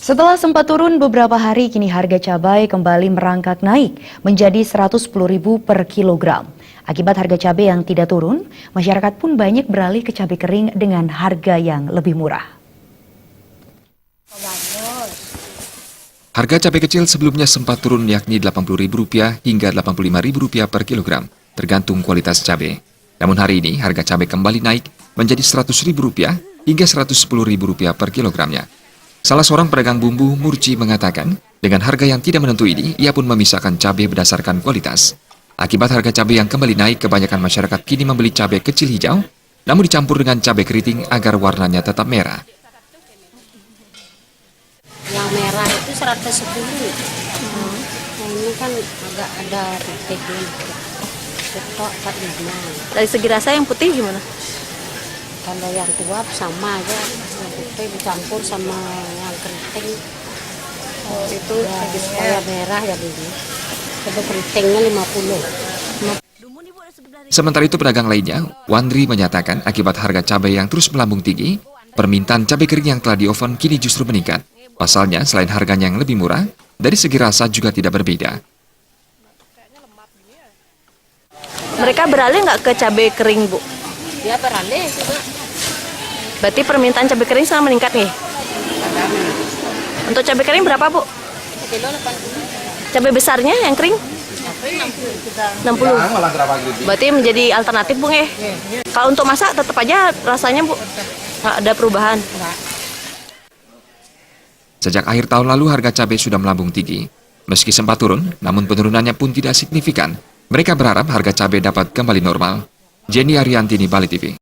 Setelah sempat turun beberapa hari, kini harga cabai kembali merangkak naik menjadi Rp110.000 per kilogram. Akibat harga cabai yang tidak turun, masyarakat pun banyak beralih ke cabai kering dengan harga yang lebih murah. Harga cabai kecil sebelumnya sempat turun yakni Rp80.000 hingga Rp85.000 per kilogram, tergantung kualitas cabai. Namun hari ini harga cabai kembali naik menjadi Rp100.000 hingga Rp110.000 per kilogramnya. Salah seorang pedagang bumbu, Murci, mengatakan, dengan harga yang tidak menentu ini, ia pun memisahkan cabai berdasarkan kualitas. Akibat harga cabai yang kembali naik, kebanyakan masyarakat kini membeli cabai kecil hijau, namun dicampur dengan cabai keriting agar warnanya tetap merah. Yang merah itu 110. Yang ini kan agak ada putihnya. Ketok 45. Dari segi rasa yang putih gimana? Kalau yang tua sama aja, yang putih dicampur sama yang keriting. Oh, itu Ya, supaya merah ya begini. Kalau keritingnya 50. Sementara itu pedagang lainnya, Wandri, menyatakan akibat harga cabai yang terus melambung tinggi, permintaan cabai kering yang telah di-oven kini justru meningkat. Pasalnya, selain harganya yang lebih murah, dari segi rasa juga tidak berbeda. Mereka beralih nggak ke cabai kering, Bu? Dia beralih juga. Berarti permintaan cabai kering sangat meningkat nih. Untuk cabai kering berapa, Bu? Kilo 80. Cabai besarnya yang kering? 60. Berarti menjadi alternatif, Bung, ya? Kalau untuk masak tetap aja rasanya, Bu, nggak ada perubahan. Sejak akhir tahun lalu harga cabai sudah melambung tinggi. Meski sempat turun, namun penurunannya pun tidak signifikan. Mereka berharap harga cabai dapat kembali normal. Jenny Ariantini, Bali TV.